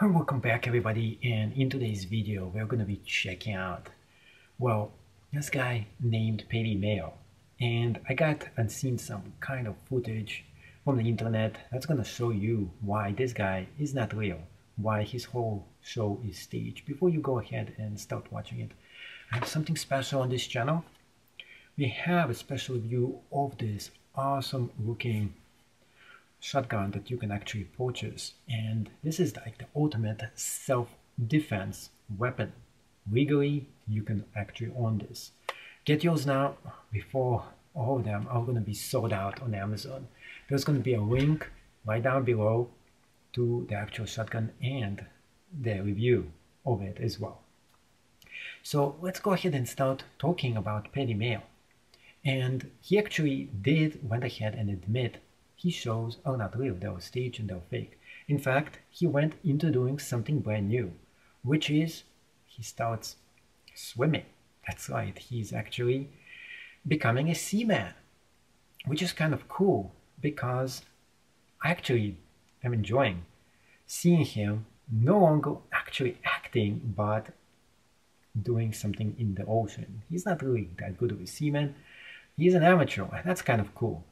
Welcome back everybody, and in today's video we're going to be checking out, well, this guy named Mayo, and I got and seen some kind of footage from the internet that's going to show you why this guy is not real, why his whole show is staged. Before you go ahead and start watching it, I have something special on this channel. We have a special review of this awesome looking shotgun that you can actually purchase, and this is like the ultimate self-defense weapon. Legally you can actually own this. Get yours now before all of them are going to be sold out on Amazon. There's going to be a link right down below to the actual shotgun and the review of it as well. So let's go ahead and start talking about Mayo. And he actually went ahead and admit his shows are not real, they were staged and they were fake. In fact, he went into doing something brand new, which is he starts swimming. That's right, he's actually becoming a seaman, which is kind of cool because I actually am enjoying seeing him no longer actually acting but doing something in the ocean. He's not really that good of a seaman. He's an amateur, and that's kind of cool.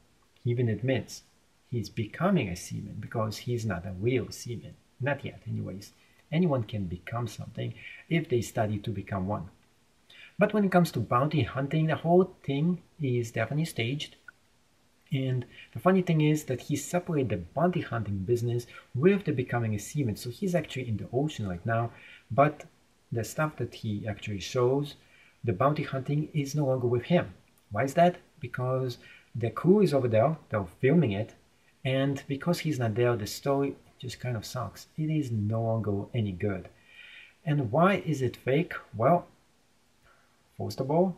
He even admits he's becoming a seaman because he's not a real seaman. Not yet, anyways. Anyone can become something if they study to become one. But when it comes to bounty hunting, the whole thing is definitely staged. And the funny thing is that he separated the bounty hunting business with the becoming a seaman. So he's actually in the ocean right now, but the stuff that he actually shows, the bounty hunting, is no longer with him. Why is that? Because the crew is over there, they're filming it, and because he's not there, the story just kind of sucks. It is no longer any good. And why is it fake? Well, first of all,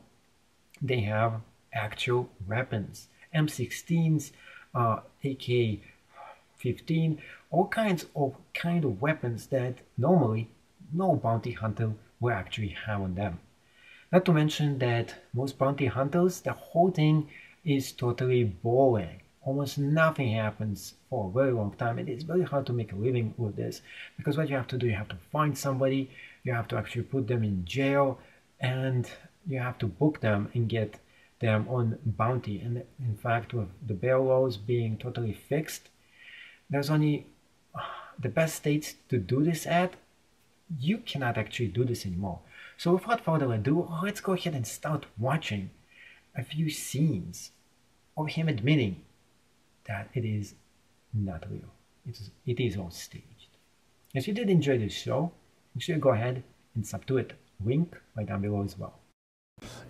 they have actual weapons. M16s, AK-15, all kinds of weapons that normally no bounty hunter will actually have on them. Not to mention that most bounty hunters, the whole thing is totally boring. Almost nothing happens for a very long time. It is very hard to make a living with this because what you have to do, you have to find somebody, you have to actually put them in jail, and you have to book them and get them on bounty. And in fact, with the bail laws being totally fixed, there's only the best states to do this at. You cannot actually do this anymore. So without further ado, let's go ahead and start watching a few scenes of him admitting that it is not real. It is all staged. If you did enjoy this show, make sure you go ahead and sub to it. Link right down below as well.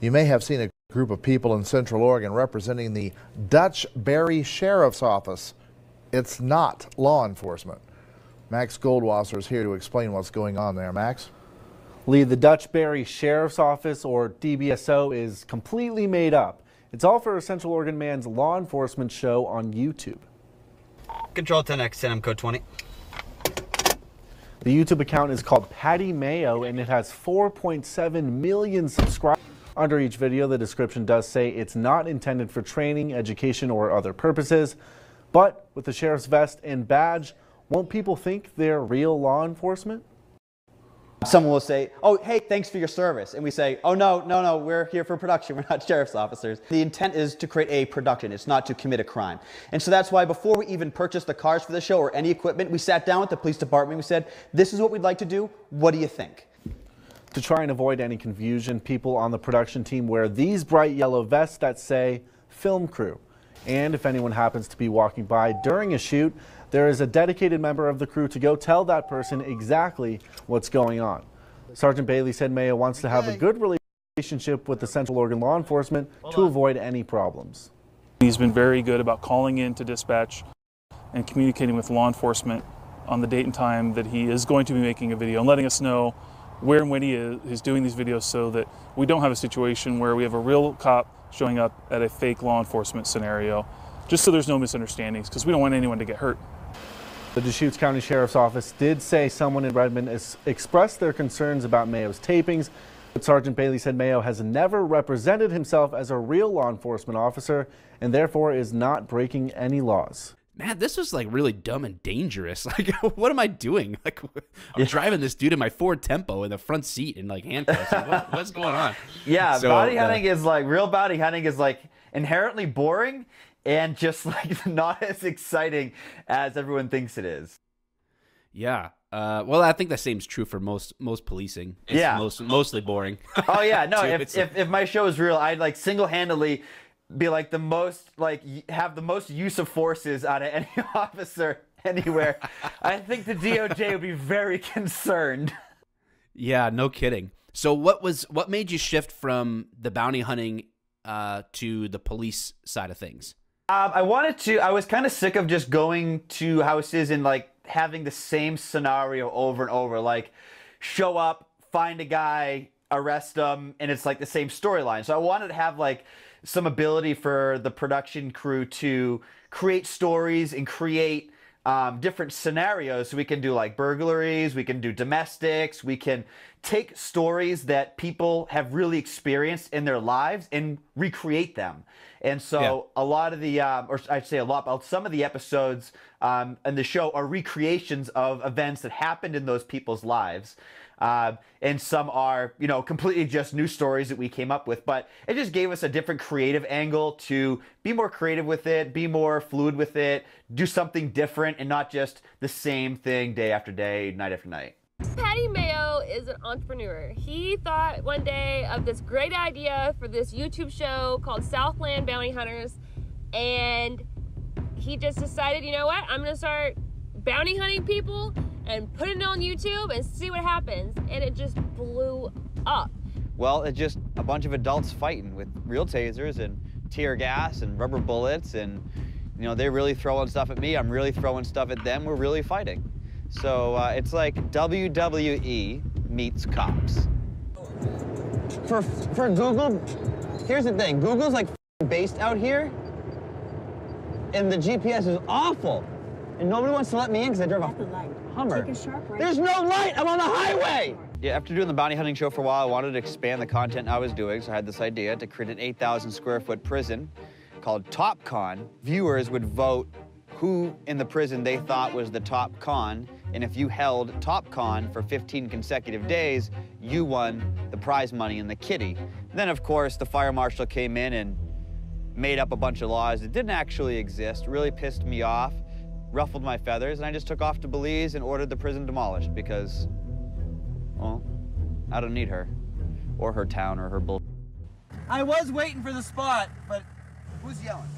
You may have seen a group of people in Central Oregon representing the Dutchbury Sheriff's Office. It's not law enforcement. Max Goldwasser is here to explain what's going on there. Max? Lee, the Dutchbury Sheriff's Office, or DBSO, is completely made up. It's all for a Central Oregon man's law enforcement show on YouTube. Control 10X, send him code 20. The YouTube account is called Patty Mayo, and it has 4.7 million subscribers. Under each video, the description does say it's not intended for training, education, or other purposes. But with the sheriff's vest and badge, won't people think they're real law enforcement? Someone will say, oh, hey, thanks for your service. And we say, oh, no, we're here for production. We're not sheriff's officers. The intent is to create a production. It's not to commit a crime. And so that's why before we even purchased the cars for the show or any equipment, we sat down with the police department. We said, this is what we'd like to do. What do you think? To try and avoid any confusion, people on the production team wear these bright yellow vests that say film crew. And if anyone happens to be walking by during a shoot, there is a dedicated member of the crew to go tell that person exactly what's going on. Sergeant Bailey said Mayo wants to have a good relationship with the Central Oregon law enforcement to avoid any problems. He's been very good about calling in to dispatch and communicating with law enforcement on the date and time that he is going to be making a video and letting us know where and when he is doing these videos so that we don't have a situation where we have a real cop showing up at a fake law enforcement scenario, just so there's no misunderstandings, because we don't want anyone to get hurt. The Deschutes County Sheriff's Office did say someone in Redmond has expressed their concerns about Mayo's tapings, but Sergeant Bailey said Mayo has never represented himself as a real law enforcement officer and therefore is not breaking any laws. man, this was like really dumb and dangerous. Like, what am I doing? Like, I'm driving this dude in my Ford Tempo in the front seat in like handcuffs. Like, what's going on? Yeah, So, bounty hunting is like, real bounty hunting is like inherently boring and just like not as exciting as everyone thinks it is. Yeah. Well, I think the same is true for most policing. It's mostly boring. Oh yeah, no. Too. if my show is real, I'd like single-handedly be like the most, like, have the most use of forces out of any officer anywhere. I think the DOJ would be very concerned. Yeah, no kidding. So what made you shift from the bounty hunting to the police side of things? I was kind of sick of just going to houses and like having the same scenario over and over. Like, show up, find a guy, arrest him, and it's like the same storyline. So I wanted to have like some ability for the production crew to create stories and create different scenarios. So we can do like burglaries, we can do domestics, we can take stories that people have really experienced in their lives and recreate them. And so a lot of the, or I'd say a lot, but some of the episodes in the show are recreations of events that happened in those people's lives. And some are, you know, completely just new stories that we came up with. But it just gave us a different creative angle to be more creative with it, be more fluid with it, do something different and not just the same thing day after day, night after night. Patty Mayo is an entrepreneur. He thought one day of this great idea for this YouTube show called Southland Bounty Hunters. And he just decided, you know what, I'm going to start bounty hunting people and put it on YouTube and see what happens. And it just blew up. Well, it's just a bunch of adults fighting with real tasers and tear gas and rubber bullets, and you know, they're really throwing stuff at me, I'm really throwing stuff at them, we're really fighting. So it's like WWE meets cops. For Google, here's the thing, Google's like based out here, and the GPS is awful. And nobody wants to let me in because I drove a Hummer. Take a sharp right. There's no light, I'm on the highway! Yeah, after doing the bounty hunting show for a while, I wanted to expand the content I was doing, so I had this idea to create an 8,000 square foot prison called Top Con. Viewers would vote who in the prison they thought was the top con, and if you held top con for 15 consecutive days, you won the prize money and the kitty. Then, of course, the fire marshal came in and made up a bunch of laws that didn't actually exist, really pissed me off, ruffled my feathers, and I just took off to Belize and ordered the prison demolished because, well, I don't need her, or her town, or her bull. I was waiting for the spot, but who's yelling?